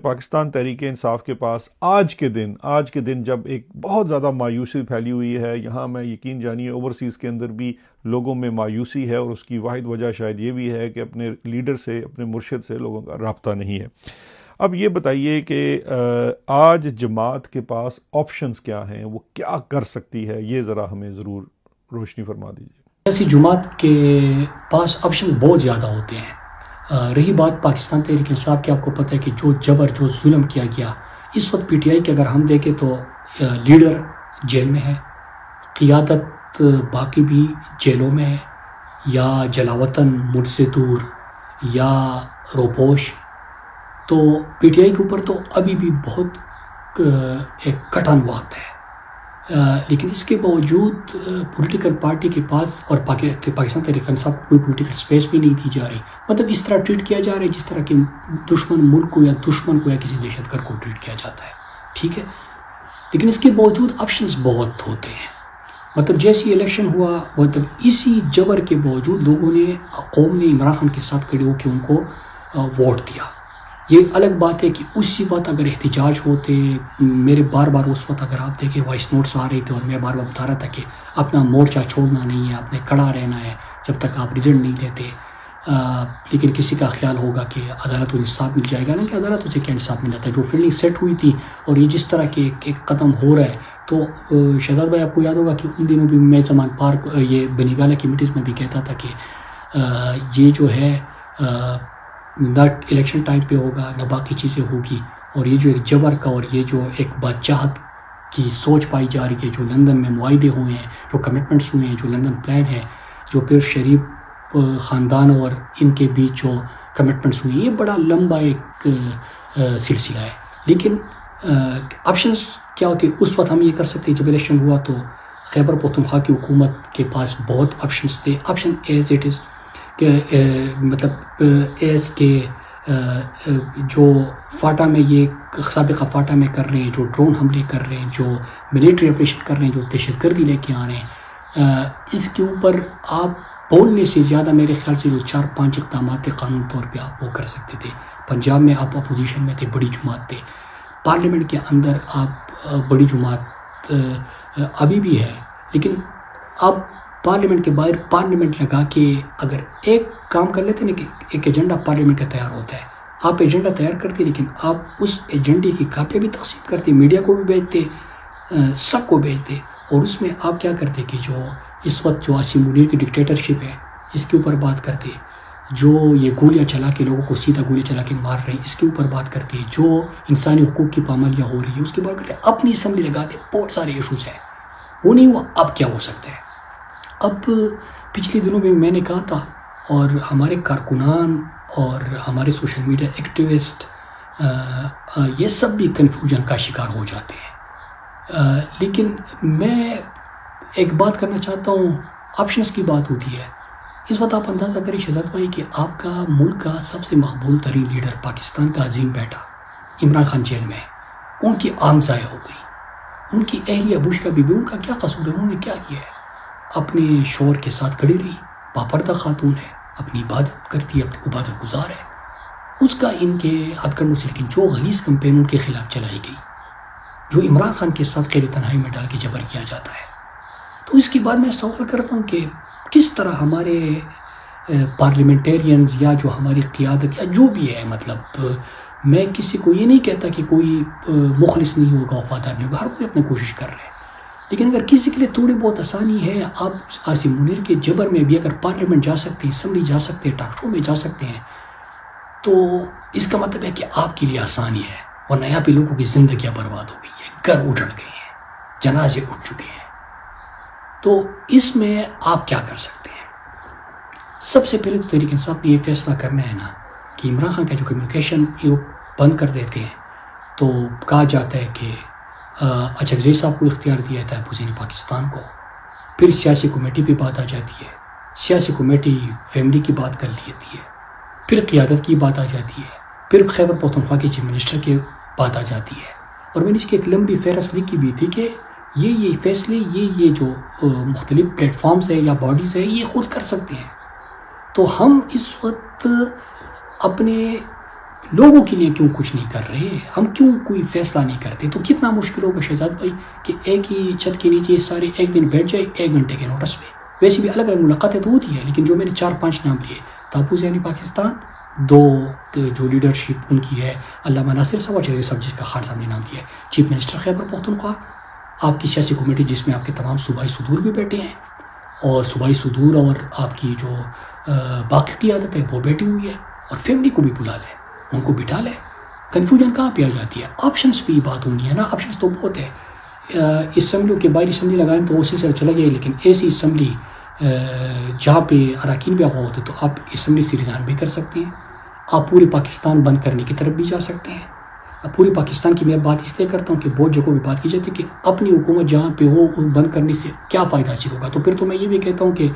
پاکستان تحریک انصاف کے پاس آج کے دن جب ایک بہت زیادہ مایوسی پھیلی ہوئی ہے، یہاں میں یقین جانیے اوورسیز کے اندر بھی لوگوں میں مایوسی ہے، اور اس کی واحد وجہ شاید یہ بھی ہے کہ اپنے لیڈر سے، اپنے مرشد سے لوگوں کا رابطہ نہیں ہے۔ اب یہ بتائیے کہ آج جماعت کے پاس آپشنز کیا ہیں، وہ کیا کر سکتی ہے، یہ ذرا ہمیں ضرور روشنی فرما دیجیے۔ ایسی جماعت کے پاس آپشن بہت زیادہ ہوتے ہیں۔ رہی بات پاکستان تحریک انصاف کی، آپ کو پتہ ہے کہ جو ظلم کیا گیا، اس وقت پی ٹی آئی کے اگر ہم دیکھیں تو لیڈر جیل میں ہے، قیادت باقی بھی جیلوں میں ہے، یا جلاوطن، مجھ سے دور یا روپوش۔ تو پی ٹی آئی کے اوپر تو ابھی بھی بہت ایک کٹن وقت ہے، لیکن اس کے باوجود پولیٹیکل پارٹی کے پاس اور پاکستان تحریک انصاف کو کوئی پولیٹیکل سپیس بھی نہیں دی جا رہی، مطلب اس طرح ٹریٹ کیا جا رہا ہے جس طرح کہ دشمن ملک کو یا دشمن کو یا کسی دہشت گرد کو ٹریٹ کیا جاتا ہے، ٹھیک ہے۔ لیکن اس کے باوجود آپشنز بہت ہوتے ہیں، مطلب جیسی الیکشن ہوا، مطلب اسی جبر کے باوجود لوگوں نے، قوم نے عمران خان کے ساتھ کھڑے ہو کے ان کو ووٹ دیا۔ یہ الگ بات ہے کہ اسی وقت اگر احتجاج ہوتے، میرے بار بار اس وقت اگر آپ دیکھیں وائس نوٹس آ رہے تھے اور میں بار بار بتا رہا تھا کہ اپنا مورچہ چھوڑنا نہیں ہے، آپ نے کھڑا رہنا ہے جب تک آپ رزلٹ نہیں لیتے، لیکن کسی کا خیال ہوگا کہ عدالت کو انصاف مل جائے گا، نا کہ عدالت اسے کیا انصاف مل جاتا ہے۔ جو فیلڈنگ سیٹ ہوئی تھی اور یہ جس طرح کے ایک قدم ہو رہا ہے، تو شہزاد بھائی آپ کو یاد ہوگا کہ ان دنوں بھی میں زمان پارک یہ بنی گالہ کی میٹنگز میں بھی کہتا تھا کہ یہ جو ہے نہ الیکشن ٹائم پہ ہوگا، نہ باقی چیزیں ہوگی، اور یہ جو ایک جبر کا اور یہ جو ایک بادشاہت کی سوچ پائی جا رہی ہے، جو لندن میں معاہدے ہوئے ہیں، جو کمٹمنٹس ہوئے ہیں، جو لندن پلان ہے، جو پھر شریف خاندان اور ان کے بیچ جو کمٹمنٹس ہوئی ہیں، یہ بڑا لمبا ایک سلسلہ ہے۔ لیکن آپشنز کیا ہوتے ہیں اس وقت ہم یہ کر سکتے، جب الیکشن ہوا تو خیبر پختونخوا کی حکومت کے پاس بہت آپشنز تھے، آپشن ایز اٹ از کہ مطلب ایز کے جو فاٹا میں یہ سابقہ فاٹا میں کر رہے ہیں، جو ڈرون حملے کر رہے ہیں، جو ملیٹری آپریشن کر رہے ہیں، جو دہشت گردی لے کے آ رہے ہیں، اس کے اوپر آپ بولنے سے زیادہ میرے خیال سے جو 4-5 اقدامات تھے قانون طور پہ آپ وہ کر سکتے تھے۔ پنجاب میں آپ اپوزیشن میں تھے، بڑی جماعت تھے، پارلیمنٹ کے اندر آپ بڑی جماعت ابھی بھی ہے، لیکن آپ پارلیمنٹ کے باہر پارلیمنٹ لگا کے اگر ایک کام کر لیتے نا کہ ایک ایجنڈا پارلیمنٹ کا تیار ہوتا ہے، آپ ایجنڈا تیار کرتے، لیکن آپ اس ایجنڈے کی کاپیاں بھی تقسیم کرتے، میڈیا کو بھی بھیجتے، سب کو بھیجتے، اور اس میں آپ کیا کرتے کہ جو اس وقت جو عاصم منیر کی ڈکٹیٹرشپ ہے اس کے اوپر بات کرتے، جو یہ گولیاں چلا کے لوگوں کو سیدھا گولی چلا کے مار رہے ہیں اس کے اوپر بات کرتے، جو انسانی حقوق کی پامالیاں ہو رہی ہے اس کے بات کرتے، اپنی اسمبلی لگاتے، بہت سارے ایشوز ہیں، وہ نہیں ہوا، اب کیا ہو سکتا ہے؟ اب پچھلے دنوں میں نے کہا تھا، اور ہمارے کارکنان اور ہمارے سوشل میڈیا ایکٹیوسٹ یہ سب بھی کنفیوژن کا شکار ہو جاتے ہیں، لیکن میں ایک بات کرنا چاہتا ہوں، آپشنز کی بات ہوتی ہے۔ اس وقت آپ اندازہ کریں شہزاد بھائی کہ آپ کا ملک کا سب سے مقبول ترین لیڈر، پاکستان کا عظیم بیٹا عمران خان جیل میں ہے، ان کی آنکھ ضائع ہو گئی، ان کی اہلیہ بشریٰ بی بی، ان کا کیا قصور ہے؟ انہوں نے کیا کیا ہے؟ اپنے شوہر کے ساتھ کھڑی رہی، باپردہ خاتون ہے، اپنی عبادت کرتی ہے، اپنی عبادت گزار ہے، اس کا ان کے ہتھ کنڈوں سے، لیکن جو غلیظ کمپین ان کے خلاف چلائی گئی، جو عمران خان کے ساتھ قید تنہائی میں ڈال کے جبر کیا جاتا ہے، تو اس کے بعد میں سوال کرتا ہوں کہ کس طرح ہمارے پارلیمنٹیرینز یا جو ہماری قیادت یا جو بھی ہے، مطلب میں کسی کو یہ نہیں کہتا کہ کوئی مخلص نہیں ہوگا، وفادار نہیں ہوگا، ہر کوئی اپنی کوشش کر رہے ہیں، لیکن اگر کسی کے لیے تھوڑی بہت آسانی ہے، آپ عاصم منیر کے جبر میں بھی اگر پارلیمنٹ جا سکتے ہیں، اسمبلی جا سکتے ہیں، ٹاک شو میں جا سکتے ہیں، تو اس کا مطلب ہے کہ آپ کے لیے آسانی ہے، ورنہ یہاں پہ لوگوں کی زندگیاں برباد ہو گئی ہیں، گھر اجڑ گئے ہیں، جنازے اٹھ چکے ہیں، تو اس میں آپ کیا کر سکتے ہیں؟ سب سے پہلے تو تحریک انصاف نے یہ فیصلہ کرنا ہے نا کہ عمران خان کا جو کمیونیکیشن یہ بند کر دیتے ہیں، تو کہا جاتا ہے کہ اچھگزئی صاحب کو اختیار دیا جاتا ہے، حسین پاکستان کو، پھر سیاسی کمیٹی پہ بات آ جاتی ہے، سیاسی کمیٹی فیملی کی بات کر لیتی ہے، پھر قیادت کی بات آ جاتی ہے، پھر خیبر پختونخوا کے چیف منسٹر کی بات آ جاتی ہے، اور میں نے اس کی ایک لمبی فہرست لکھی بھی تھی کہ یہ فیصلے یہ جو مختلف پلیٹ فارمز ہیں یا باڈیز ہیں یہ خود کر سکتے ہیں، تو ہم اس وقت اپنے لوگوں کے لیے کیوں کچھ نہیں کر رہے؟ ہم کیوں کوئی فیصلہ نہیں کرتے؟ تو کتنا مشکل ہوگا شہزاد بھائی کہ ایک ہی چھت کے نیچے سارے ایک دن بیٹھ جائے 1 گھنٹے کے نوٹس پہ. ویسے بھی الگ الگ ملاقاتیں تو ہوتی ہیں، لیکن جو میں نے 4-5 نام لیے، تحفظ یعنی پاکستان، 2 جو لیڈرشپ ان کی ہے علامہ ناصر صاحب اور جس کا خان صاحب نے نام دیا ہے، چیف منسٹر خیبر پختونخوا، آپ کی سیاسی کمیٹی جس میں آپ کے تمام صوبائی صدور بھی بیٹھے ہیں، اور صوبائی صدور اور آپ کی جو باقی قیادت ہے وہ بیٹھی ہوئی ہے، اور فیملی کو بھی بلا لے، ان کو بٹھا لے. کنفیوژن کہاں پہ آ جاتی ہے؟ آپشنس پہ ہی بات ہونی ہے نا. آپشنس تو بہت ہے. اسمبلیوں کے باہر اسمبلی لگائیں تو اسی سے چلا گیا، لیکن ایسی اسمبلی جہاں پہ اراکین بھی ہوا ہوتے تو آپ اسمبلی سے ریزائن بھی کر سکتے ہیں. آپ پورے پاکستان بند کرنے کی طرف بھی جا سکتے ہیں. پوری پاکستان کی میں بات اس لیے کرتا ہوں کہ بہت جگہوں پہ بات کی جاتی ہے کہ اپنی حکومت جہاں پہ ہو بند کرنے سے کیا فائدہ حاصل ہوگا. تو پھر تو میں یہ بھی کہتا ہوں کہ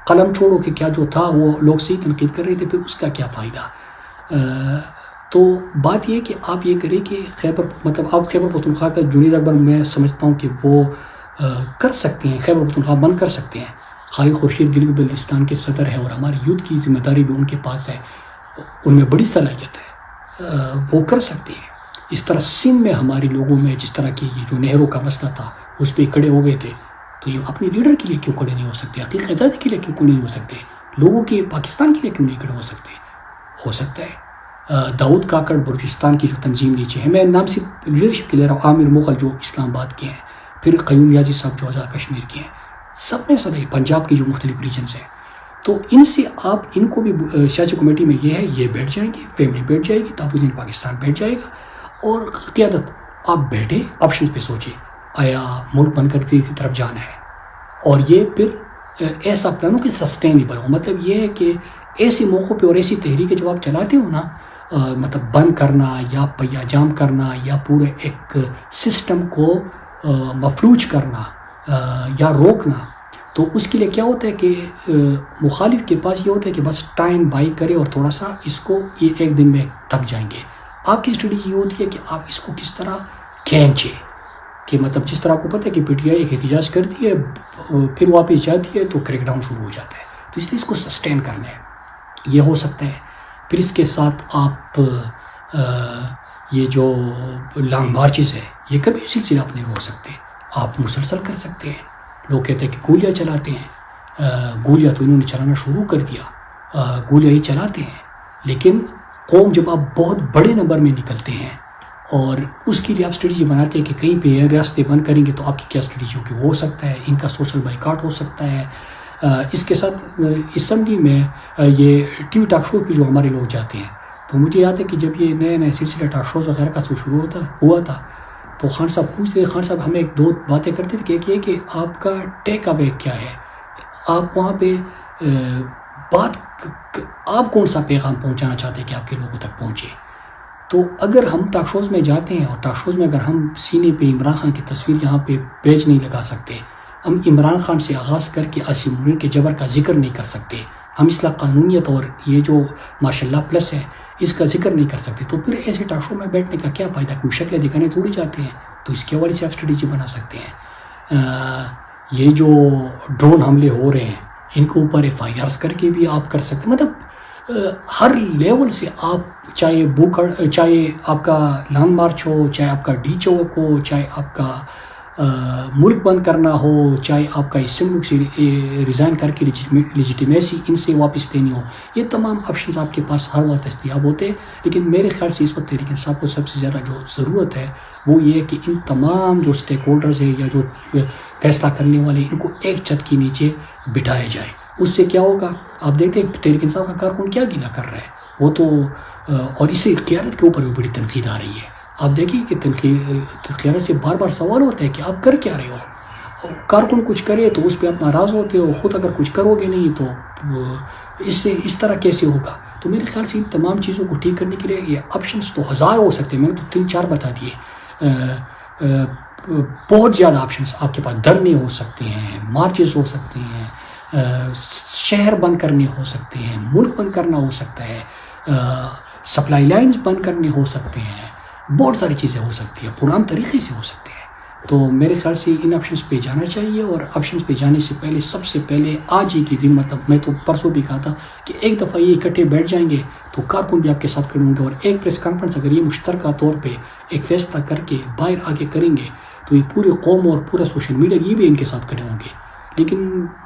قلم چھوڑو کہ کیا جو تھا وہ لوگ صحیح تنقید کر رہے تھے، پھر اس کا کیا فائدہ. تو بات یہ کہ آپ یہ کریں کہ آپ خیبر پختونخوا کا جنید اکبر میں سمجھتا ہوں کہ وہ کر سکتے ہیں، خیبر پختونخوا بند کر سکتے ہیں. خالد خورشید گلگت بلتستان کے صدر ہے اور ہمارے یوتھ کی ذمہ داری بھی ان کے پاس ہے، ان میں بڑی صلاحیت ہے، وہ کر سکتے ہیں. اس طرح سندھ میں ہمارے لوگوں میں جس طرح کی یہ جو نہروں کا مسئلہ تھا اس پہ کھڑے ہو گئے تھے، تو یہ اپنے لیڈر کے لیے کیوں کھڑے نہیں ہو سکتے؟ عقیل آزادی کے لیے کیوں کھڑے نہیں ہو سکتے؟ لوگوں کے پاکستان کے لیے کیوں نہیں کھڑے ہو سکتے؟ ہو سکتا ہے. داؤد کاکڑ بلوچستان کی جو تنظیم نیچے ہے، میں نام صرف لیڈرشپ کے لے رہا ہوں، عامر مغل جو اسلام آباد کے ہیں، پھر قیوم یاجی صاحب جو آزاد کشمیر کے ہیں، سب میں سب پنجاب کی جو مختلف ریجنس ہیں. تو ان سے آپ ان کو بھی سیاسی کمیٹی میں یہ ہے، یہ بیٹھ جائیں گے، فیملی بیٹھ جائے گی، تحفظ پاکستان بیٹھ جائے گا، اور قیادت آپ بیٹھے آپشن پہ سوچیں آیا ملک بن کر کی طرف جانا ہے. اور یہ پھر ایسا پلانوں کی سسٹینیبل ہو. مطلب یہ ہے کہ ایسی موقعوں پہ اور ایسی تحریکیں جب آپ چلاتے ہو نا، مطلب بند کرنا یا پہیا جام کرنا یا پورے ایک سسٹم کو مفلوج کرنا یا روکنا، تو اس کے لیے کیا ہوتا ہے کہ مخالف کے پاس یہ ہوتا ہے کہ بس ٹائم بائی کرے اور تھوڑا سا اس کو یہ 1 دن میں تک جائیں گے. آپ کی اسٹریٹجی یہ ہوتی ہے کہ آپ اس کو کس طرح کھینچے، کہ مطلب جس طرح آپ کو پتہ ہے کہ پی ٹی آئی ایک احتجاج کرتی ہے پھر واپس جاتی ہے تو کریک ڈاؤن شروع ہو جاتا ہے. تو اس لیے اس کو سسٹین کرنا ہے، یہ ہو سکتا ہے. پھر اس کے ساتھ آپ یہ جو لانگ مارچز ہے یہ کبھی سلسلہ آپ نہیں ہو سکتے، آپ مسلسل کر سکتے ہیں. لوگ کہتے ہیں کہ گولیاں چلاتے ہیں، گولیاں تو انہوں نے چلانا شروع کر دیا، گولیاں ہی چلاتے ہیں. لیکن قوم جب آپ بہت بڑے نمبر میں نکلتے ہیں اور اس کے لیے آپ اسٹریٹجی بناتے ہیں کہ کہیں پہ ریاستیں بند کریں گے تو آپ کی کیا اسٹریٹجی ہوگی؟ وہ ہو سکتا ہے ان کا سوشل بائیکاٹ ہو سکتا ہے. اس کے ساتھ اسمبلی میں یہ ٹی وی ٹاک شو پہ جو ہمارے لوگ جاتے ہیں، تو مجھے یاد ہے کہ جب یہ نئے سلسلہ ٹاک شوز وغیرہ کا شروع ہوا تھا تو خان صاحب پوچھتے، خان صاحب ہمیں 2 باتیں کرتے تھے کہ ایک کہ آپ کا ٹیک اوے کیا ہے، آپ وہاں پہ آپ کون سا پیغام پہنچانا چاہتے ہیں کہ آپ کے لوگوں تک پہنچے. تو اگر ہم ٹاک شوز میں جاتے ہیں اور ٹاک شوز میں اگر ہم سینے پہ عمران خان کی تصویر یہاں پہ پیج نہیں لگا سکتے، ہم عمران خان سے آغاز کر کے عاصم منیر کے جبر کا ذکر نہیں کر سکتے، ہم اصلاح قانونیت اور یہ جو ماشاء اللہ پلس ہے اس کا ذکر نہیں کر سکتے، تو پھر ایسے ٹاک شو میں بیٹھنے کا کیا فائدہ؟ کوئی شکلیں دکھانے تھوڑی جاتے ہیں. تو اس کے حوالے سے آپ اسٹریٹجی بنا سکتے ہیں. یہ جو ڈرون حملے ہو رہے ہیں ان کے اوپر FIRs کر کے بھی آپ کر سکتے ہیں. مطلب ہر لیول سے آپ چاہے آپ کا لانگ مارچ ہو، چاہے آپ کا ڈی چوک ہو، چاہے آپ کا ملک بند کرنا ہو، چاہے آپ کا اس ملک سے ریزائن کر کے لیجیٹیمیسی ان سے واپس دینی ہو، یہ تمام آپشنز آپ کے پاس ہر وقت دستیاب ہوتے ہیں. لیکن میرے خیال سے اس وقت تحریک انصاف کو سب سے زیادہ جو ضرورت ہے وہ یہ ہے کہ ان تمام جو اسٹیک ہولڈرز ہیں یا جو فیصلہ کرنے والے ان کو ایک چھت کے نیچے بٹھایا جائے. اس سے کیا ہوگا؟ آپ دیکھتے ہیں تحریک انصاف کا کارکن کیا گلا کر رہا ہے، وہ تو اور اسے قیادت کے اوپر بھی بڑی تنقید آ رہی ہے. آپ دیکھیے کہ قیادت سے بار بار سوال ہوتا ہے کہ آپ کر کیا رہے ہو. کارکن کچھ کرے تو اس پہ آپ ناراض ہوتے ہو، خود اگر کچھ کرو گے نہیں تو اس طرح کیسے ہوگا. تو میرے خیال سے ان تمام چیزوں کو ٹھیک کرنے کے لیے یہ آپشنس تو ہزار ہو سکتے ہیں، میں نے تو 3-4 بتا دیے. بہت زیادہ آپشنس آپ کے پاس، دھرنے ہو سکتے ہیں، مارچز ہو سکتے ہیں، شہر بند کرنے ہو سکتے ہیں، ملک بند کرنا ہو سکتا ہے، سپلائی لائنز بند کرنے ہو سکتے ہیں، بہت ساری چیزیں ہو سکتی ہیں، پرام طریقے سے ہو سکتے ہیں. تو میرے خیال سے ان آپشنس پہ جانا چاہیے، اور آپشنس پہ جانے سے پہلے سب سے پہلے آج ہی کے دن، مطلب میں تو پرسوں بھی کہا تھا کہ ایک دفعہ یہ اکٹھے بیٹھ جائیں گے تو کارکن بھی آپ کے ساتھ کھڑے ہوں گے، اور ایک پریس کانفرنس اگر یہ مشترکہ طور پہ ایک فیصلہ کر کے باہر آگے کریں گے تو یہ پوری قوم اور پورا سوشل میڈیا یہ بھی ان کے ساتھ کھڑے ہوں گے. لیکن